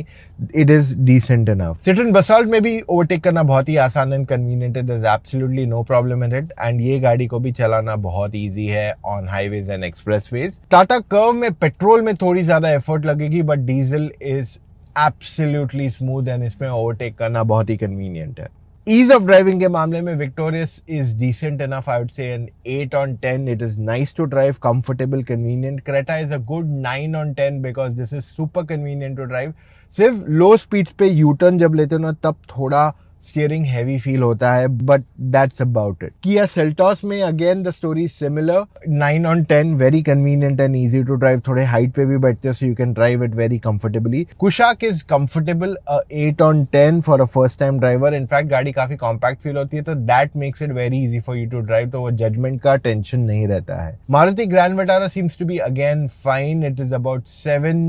it is decent enough. Citroen Basalt में भी ओवरटेक करना बहुत ही आसान एंड कन्वीनियंट है, there is absolutely no problem in it and ये गाड़ी को भी चलाना बहुत ईजी है on highways and expressways. Tata Curvv में पेट्रोल में थोड़ी ज्यादा एफर्ट लगेगी but diesel is absolutely smooth and इसमें ओवरटेक करना बहुत ही कन्वीनियंट है। ईज ऑफ ड्राइविंग के मामले में victorious is decent enough, I would say an 8 on 10. It is nice to drive, comfortable, convenient. Creta is a good 9 on 10 because this is super convenient to drive. सिर्फ low speeds पे U turn जब लेते हो ना तब थोड़ा steering heavy feel होता है, but that's about it. Kia Seltos में again the story similar, 9 on 10, very convenient and easy to drive. थोड़े हाइट पे भी बैठते हो so you can drive it very comfortably. Kushaq is comfortable, 8 on 10 for a first time driver. In fact गाड़ी काफी compact feel होती है तो that makes it very easy for you to drive, तो वो जजमेंट का टेंशन नहीं रहता है। Maruti grand Vitara seems to be again fine, it is about 7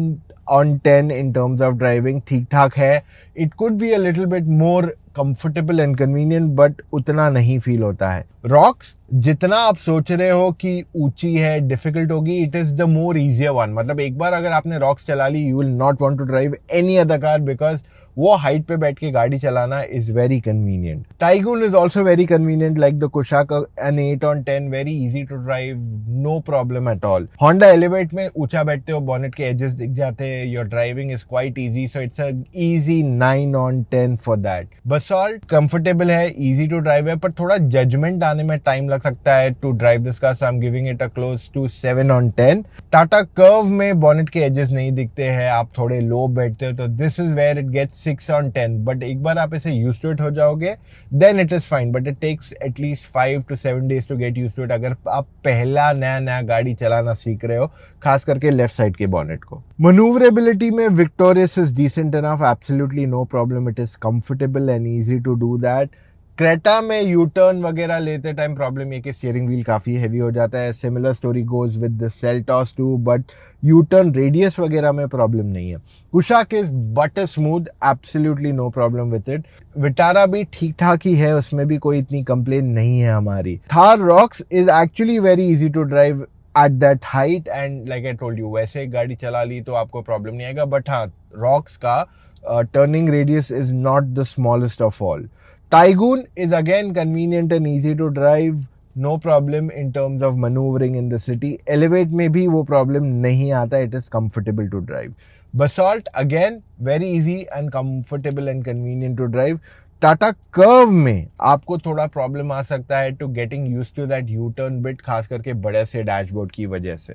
on 10 in terms of driving, ठीक ठाक है। It could be a little bit more comfortable and convenient, but उतना नहीं फील होता है। रॉक्स जितना आप सोच रहे हो कि ऊंची है, डिफिकल्ट होगी, it is the more easier one. मतलब एक बार अगर आपने रॉक्स चला ली, you will not want to drive any other car, because वो हाइट पे बैठ के गाड़ी चलाना is very convenient. Taigun is also very convenient like the Kushaq, an 8/10, very easy to drive, no problem at all. Honda Elevate में ऊंचा बैठते हो, बॉनेट के एजेस दिख जाते हैं, your driving is quite easy, so it's a easy 9/10 for that. Basalt comfortable है, easy to drive है, पर थोड़ा जजमेंट आने में टाइम लग सकता है to drive this car, so I am giving it a close to 7/10। Tata Curvv में बॉनेट के एजेस नहीं दिखते हैं, आप थोड़े लो बैठते हो, तो this is where it gets 6/10, but एक बार आप इसे यूज टू इट हो जाओगे then it is fine, but it takes at least 5 to 7 days to get used to it, अगर आप पहला नया गाड़ी चलाना सीख रहे हो, खास करके लेफ्ट साइड के बॉनेट को। मनूवरेबिलिटी में victorious is decent enough, absolutely no problem, it is comfortable and easy to do that. Creta में यू टर्न वगैरह लेते टाइम प्रॉब्लम ये कि स्टीयरिंग व्हील काफी हैवी हो जाता है। Similar story goes with the Seltos too, but U turn radius वगैरह में प्रॉब्लम नहीं है। Kushaq is butter smooth, absolutely no problem with it. Vitara भी ठीक ठाक ही है, उसमें भी कोई इतनी कंप्लेन नहीं है हमारी। Thar Roxx is actually very easy to drive at that height, and like I told you, वैसे गाड़ी चला ली तो आपको प्रॉब्लम नहीं आएगा, बट हाँ, रॉक्स का turning radius is not the smallest of all. Taigoon is again convenient and easy to drive, no problem in terms of maneuvering in the city. Elevate में भी वो problem नहीं आता, it is comfortable to drive. Basalt again very easy and comfortable and convenient to drive. Tata Curvv में आपको थोड़ा problem आ सकता है to getting used to that U turn bit, खास करके बड़े से डैशबोर्ड की वजह से।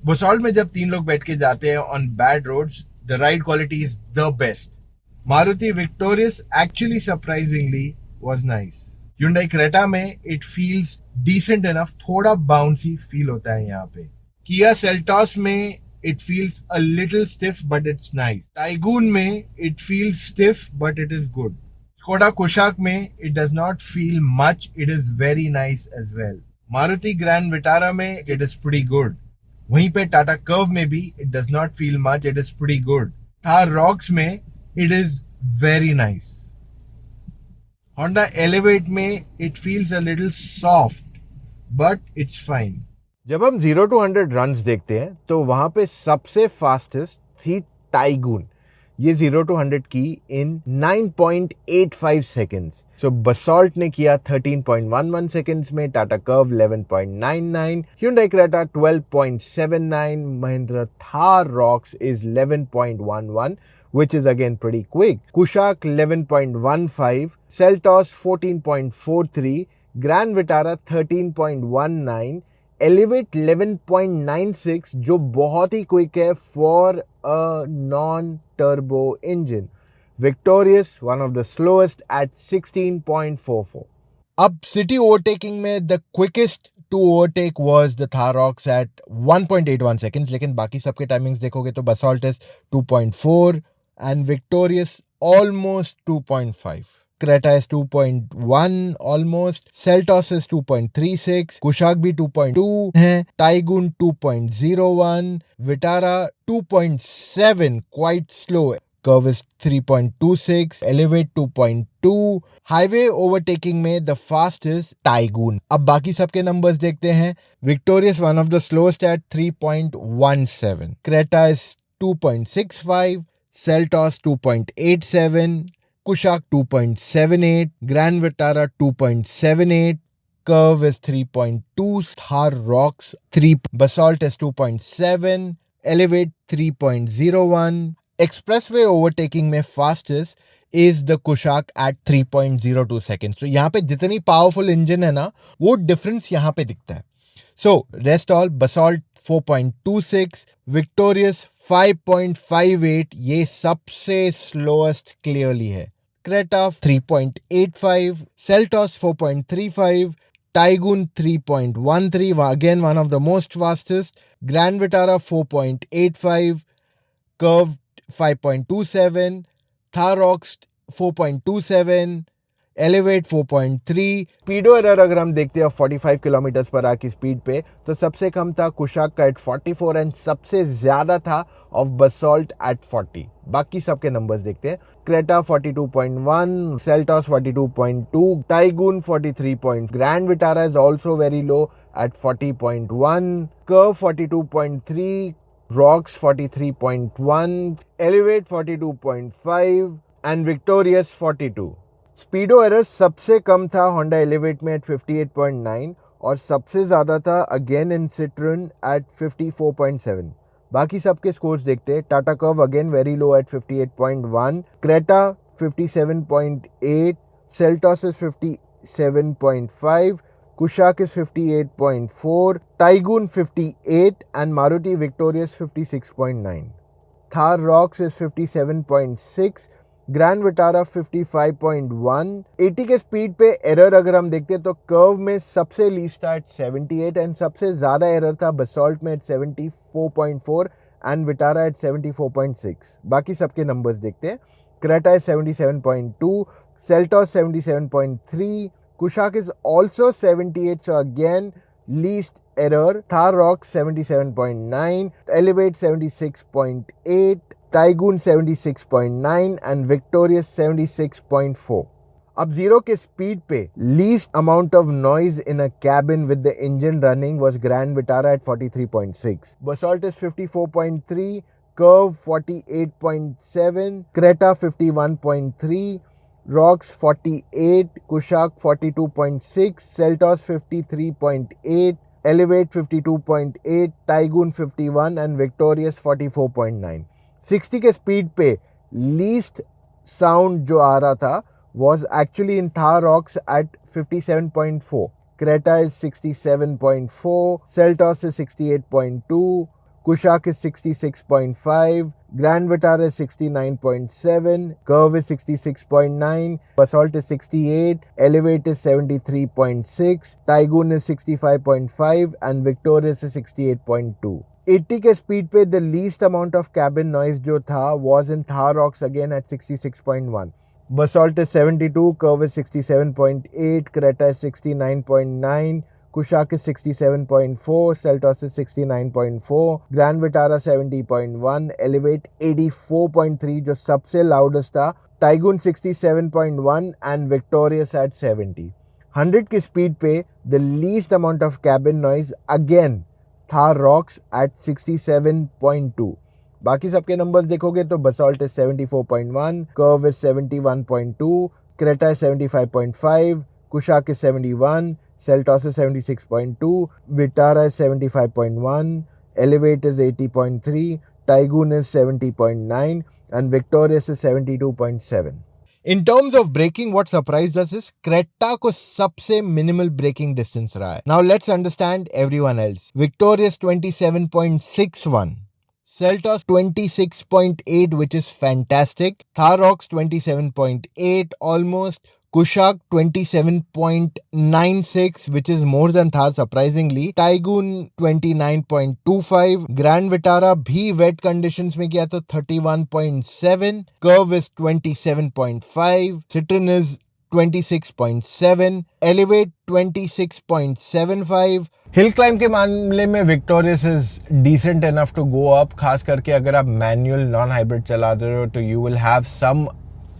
बसॉल्ट में जब 3 लोग बैठ के जाते हैं on bad roads, the ride quality is the best. Maruti Victorious actually surprisingly was nice. Hyundai Creta में it feels decent enough, थोड़ा bouncy feel होता है यहाँ पे। Kia Seltos में it feels a little stiff but it's nice. Taigoon में it feels stiff but it is good. Skoda Kushaq में it does not feel much, it is very nice as well. Maruti Grand Vitara में it is pretty good. वहीं पे Tata Curve में भी it does not feel much, it is pretty good. Thar Rocks में it is very nice. Honda Elevate में it feels a little soft, but it's fine. जब हम 0 to 100 runs देखते हैं तो वहां पे सबसे फास्टेस्ट थी टाइगून, ये 0 to 100 की in 9.85 seconds. So Basalt ने किया 13.11 seconds में, Tata curve 11.99, Hyundai Creta 12.79, Mahindra Thar Rocks is 11.11, which is again pretty quick. Kushaq 11.15, Seltos 14.43, Grand Vitara 13.19, Elevate 11.96, जो बहुत ही क्विक है for a non-turbo engine. Victorious, one of the slowest at 16.44. अब city overtaking में the quickest to overtake was the Thar Rocks at 1.81 seconds, लेकिन बाकी सबके timings देखोगे तो Basalt is 2.4 and Victorious almost 2.5. Creta is 2.1 almost, Seltos is 2.36, Kushaq भी 2.2 है, Taigoon 2.01, Vitara 2.7, quite slow. Curve is 3.26, Elevate 2.2, Highway overtaking में the fastest Taigoon. अब बाकी सबके नंबर्स देखते हैं। Victorious one of the slowest at 3.17, Creta is 2.65, Seltos 2.87, Kushaq 2.78, Grand Vitara 2.78, Curve is 3.2, Thar Rocks 3, Basalt is 2.7, Elevate 3.01, Expressway overtaking में fastest is the Kushaq at 3.02 seconds. तो यहाँ पे जितनी powerful engine है ना, वो difference यहाँ पे दिखता है। So rest all, Basalt 4.26, Victorious 5.58, ये सबसे slowest clearly है। Creta 3.85, Seltos 4.35, Taigoon 3.13, again one of the most fastest, Grand Vitara 4.85, Curve 5.27, Thar Rocks 4.27, elevate 4.3। स्पीडो error अगर हम देखते हैं 45 किलोमीटर पर आवर की स्पीड पे, तो सबसे कम था कुशाक का एट 44 एंड सबसे ज्यादा था ऑफ बसॉल्ट एट 40। बाकी सबके नंबर्स देखते हैं। Creta 42.1, Seltos 42.2, tycoon 43. Grand Vitara is also very low at 40.1, Curve 42.3, Rocks 43.1, Elevate 42.5 and Victorious 42। स्पीडो error सबसे कम था होंडा एलिवेट में एट 58.9 और सबसे ज़्यादा था अगेन इन सिट्रन एट 54.7। बाकी सबके स्कोर्स देखते हैं। Tata Curvv again very low at 58.1, Creta 57.8, Seltos is 57.5, Kushaq is 58.4, Taigun 58 and Maruti Victorious 56.9. Thar Rocks is 57.6, Grand Vitara 55.1। 80 के स्पीड पे एरर अगर हम देखते हैं तो कर्व में सबसे लीस्ट था एट 78 एंड सबसे ज़्यादा एरर था बसॉल्ट में एट 74.4 एंड विटारा एट 74.6। बाकी सबके नंबर्स देखते हैं। Creta is 77.2, Seltos 77.3, Kushaq is also 78, so again least error. Thar Rocks 77.9, Elevate 76.8, Taigun 76.9 and Victorious 76.4. अब जीरो के स्पीड पे least amount of noise in a cabin with the engine running was Grand Vitara at 43.6. Basalt is 54.3, Curve 48.7, Creta 51.3, Rocks 48, Kushaq 42.6, Seltos 53.8, Elevate 52.8, Taigun 51 and Victorious 44.9। 60 के speed पे least sound जो आ रहा था was actually in Thar Rocks at 57.4, Creta is 67.4, Seltos is 68.2, Kushaq is 66.5, Grand Vitara is 69.7, Curve is 66.9, Basalt is 68, Elevate is 73.6, Taigun is 65.5 and Victorious is 68.2। 80 के speed पे the least amount of cabin noise जो था was in Thar Rocks again at 66.1, Basalt is 72, Curve is 67.8, Creta is 69.9, Kushaq is 67.4, Seltos is 69.4, Grand Vitara 70.1, Elevate 84.3 जो सबसे loudest था, Taigun 67.1 and Victorious at 70। 100 की speed पे the least amount of cabin noise again Thar Rocks at 67.2। बाकी सबके numbers देखोगे तो Basalt is 74.1, Curve is 71.2, Creta is 75.5, Kushaq is 71, Seltos is 76.2, Vitara is 75.1, Elevate is 80.3, Taigun is 70.9 and Victorious is 72.7। In terms of braking, what surprised us is Creta को सबसे minimal braking distance रहा है। Now let's understand everyone else. Victorious 27.61, Seltos 26.8 which is fantastic, Thar Rocks 27.8 almost, Kushaq 27.96 which is more than Thar surprisingly, Taigun 29.25, Grand Vitara भी wet conditions में किया तो 31.7, Curve is 27.5, Citroen is 26.7, Elevate 26.75। Hill climb के मामले में victorious is decent enough to go up, खास करके अगर आप मैनुअल नॉन हाइब्रिड चला रहे हो तो you will have some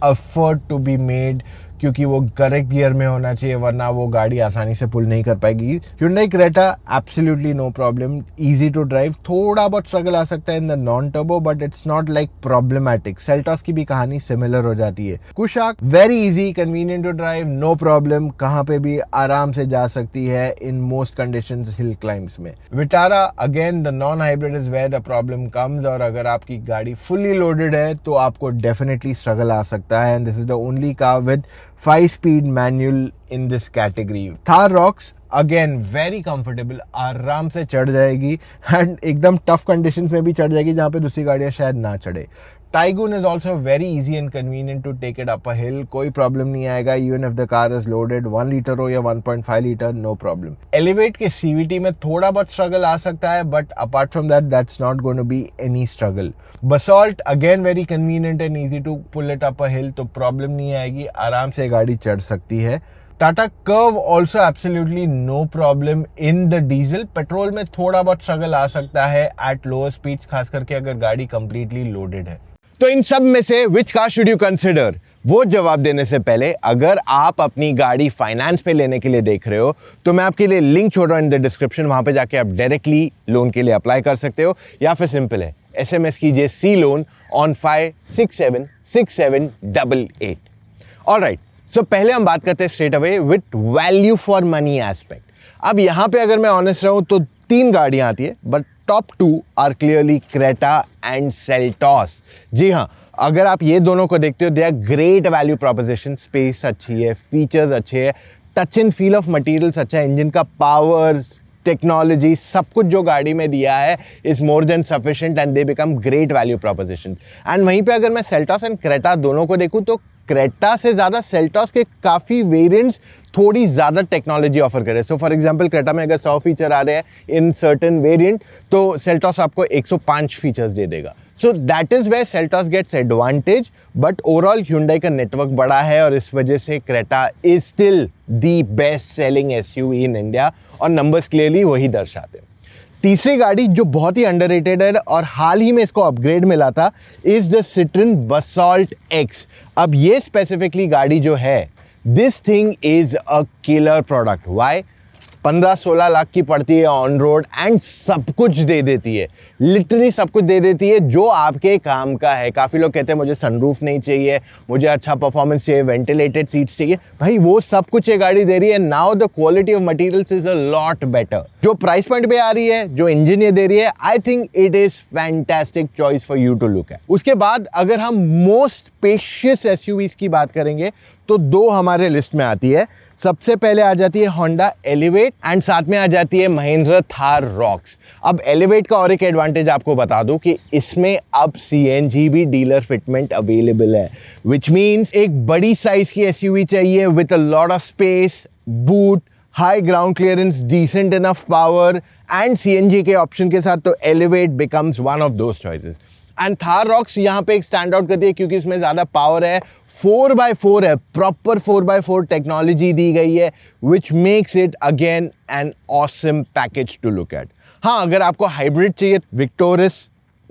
effort to be made, क्योंकि वो करेक्ट गियर में होना चाहिए वरना वो गाड़ी आसानी से पुल नहीं कर पाएगी। Hyundai Creta absolutely no problem, easy to drive, थोड़ा बहुत स्ट्रगल आ सकता है in the non turbo but it's not like problematic. Seltos की भी कहानी सिमिलर हो जाती है। Kushaq very easy, convenient to drive, no problem, कहाँ पे भी आराम से जा सकती है in most conditions hill climbs में। Vitara again the non hybrid is where the problem comes, और अगर आपकी गाड़ी फुली लोडेड है तो आपको डेफिनेटली स्ट्रगल आ सकता है, and this is the only car with 5-speed manual in this category। Thar Rocks again very comfortable, आराम से चढ़ जाएगी एंड एकदम टफ कंडीशंस में भी चढ़ जाएगी जहाँ पे दूसरी गाड़ियाँ शायद ना चढ़े। Taigun is also very easy and convenient to take it up a hill. कोई problem नहीं आएगा even if the car is loaded 1 liter हो या 1.5 liter, no problem. Elevate के CVT में थोड़ा बहुत struggle आ सकता है, but apart from that, that's not going to be any struggle. Basalt again very convenient and easy to pull it up a hill, तो problem नहीं आएगी, आराम से गाड़ी चढ़ सकती है. Tata Curvv also absolutely no problem in the diesel. Petrol में थोड़ा बहुत स्ट्रगल आ सकता है एट लोअर स्पीड्स, खास करके अगर गाड़ी कंप्लीटली लोडेड है. तो इन सब में से which car should you consider, वो जवाब देने से पहले अगर आप अपनी गाड़ी फाइनेंस पे लेने के लिए देख रहे हो तो मैं आपके लिए लिंक छोड़ रहा हूं इन द डिस्क्रिप्शन. वहां पे जाके आप डायरेक्टली लोन के लिए अप्लाई कर सकते हो, या फिर सिंपल है SMS कीजिए सी लोन ऑन 5676788. ऑलराइट, सो पहले हम बात करते हैं straight away with value for money aspect. अब यहां पे अगर मैं ऑनेस्ट रहूं तो 3 गाड़ियां आती है, but top 2 are clearly Creta and Seltos. जी हाँ, अगर आप ये दोनों को देखते हो, they are great value proposition. Space अच्छी है, फीचर्स अच्छे हैं, touch and feel of materials अच्छा है, इंजन का पावर, टेक्नोलॉजी, सब कुछ जो गाड़ी में दिया है is more than sufficient and they become great value proposition. And वहीं पे अगर मैं सेल्टॉस एंड क्रेटा दोनों को देखूं तो क्रेटा से ज़्यादा सेल्टॉस के काफ़ी वेरिएंट्स थोड़ी ज़्यादा टेक्नोलॉजी ऑफर करे. सो फॉर एग्जांपल क्रेटा में अगर 100 फीचर आ रहे हैं इन सर्टेन वेरिएंट, तो सेल्टॉस आपको 105 फीचर्स दे देगा. So that is where Seltos gets advantage. But overall Hyundai का नेटवर्क बड़ा है और इस वजह से Creta is still the best selling SUV in India, और नंबर्स क्लियरली वही दर्शाते हैं. तीसरी गाड़ी जो बहुत ही अंडररेटेड है और हाल ही में इसको अपग्रेड मिला था is the Citroen Basalt X. अब ये स्पेसिफिकली गाड़ी जो है, this thing is a killer product. Why? 15-16 lakh की पड़ती है ऑन रोड एंड सब कुछ दे देती है, लिटरली सब कुछ दे देती है जो आपके काम का है. काफ़ी लोग कहते हैं मुझे सनरूफ नहीं चाहिए, मुझे अच्छा परफॉर्मेंस चाहिए, वेंटिलेटेड सीट्स चाहिए. भाई वो सब कुछ ये गाड़ी दे रही है. Now the quality of materials is a lot better. जो प्राइस पॉइंट पे आ रही है, जो इंजन ये दे रही है, I think it is fantastic choice for you to look at. उसके बाद अगर हम मोस्ट स्पेशियस SUVs की बात करेंगे तो 2 हमारे लिस्ट में आती है. सबसे पहले आ जाती है Honda Elevate एंड साथ में आ जाती है Mahindra Thar Roxx. अब Elevate का और एक एडवांटेज आपको बता दूं कि इसमें अब CNG भी डीलर फिटमेंट अवेलेबल है, विच मीन्स एक बड़ी साइज की SUV चाहिए with a lot of space, boot, high ground clearance, decent enough power and CNG के ऑप्शन के साथ, तो Elevate becomes one of those choices. And Thar Roxx यहाँ पे एक स्टैंड आउट करती है क्योंकि इसमें ज़्यादा पावर है, 4x4 है, प्रॉपर 4x4 टेक्नोलॉजी दी गई है, which makes it again an awesome package to look at. हाँ, अगर आपको हाइब्रिड चाहिए, Victoris,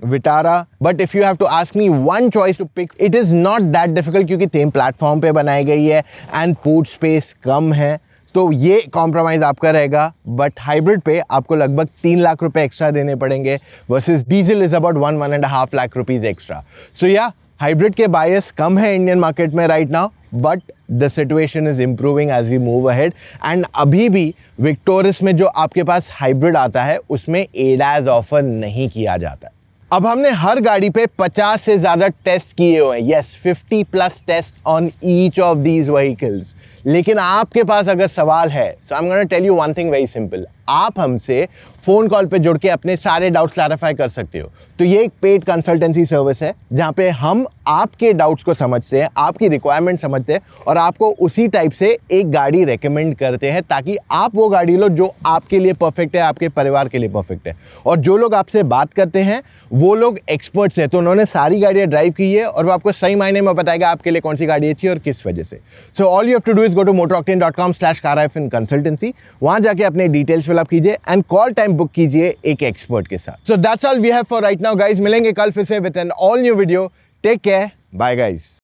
Vitara, but if you have to ask me one choice to pick, it is not that difficult क्योंकि same platform पे बनाई गई है and boot space कम है, तो ये कॉम्प्रोमाइज़ आपका रहेगा. बट हाइब्रिड पे आपको लगभग 3 लाख रुपए एक्स्ट्रा देने पड़ेंगे versus diesel is about 1.5 lakh rupees extra. So yeah, hybrid के बायस कम है इंडियन मार्केट में right now, but the situation is improving as we move ahead. And अभी भी विक्टोरिस में जो आपके पास हाइब्रिड आता है उसमें ADAS ऑफर नहीं किया जाता. अब हमने हर गाड़ी पे 50 से ज़्यादा टेस्ट किए हुए हैं. Yes, 50+ test on each of these vehicles. लेकिन आपके पास अगर सवाल है, so I am gonna tell you one thing very simple. आप हमसे फ़ोन कॉल पे जुड़ के अपने सारे डाउट्स क्लैरिफाई कर सकते हो. तो ये एक पेड कंसल्टेंसी सर्विस है जहाँ पे हम आपके डाउट्स को समझते हैं, आपकी रिक्वायरमेंट समझते हैं और आपको उसी टाइप से एक गाड़ी रेकमेंड करते हैं ताकि आप वो गाड़ी लो जो आपके लिए परफेक्ट है, आपके परिवार के लिए परफेक्ट है. और जो लोग आपसे बात करते हैं वो लोग एक्सपर्ट्स हैं, तो उन्होंने सारी गाड़ियाँ ड्राइव की है और वो आपको सही मायने में बताएगा आपके लिए कौन सी गाड़ी अच्छी है और किस वजह से. So all you have to do is go to motoroctane.com/car-consultancy. वहाँ जाके अपने डिटेल्स फिलअप कीजिए एंड कॉल टाइम बुक कीजिए एक एक्सपर्ट के साथ. So that's all we have for right now guys. मिलेंगे कल फिर से with an all new video. Take care, bye guys.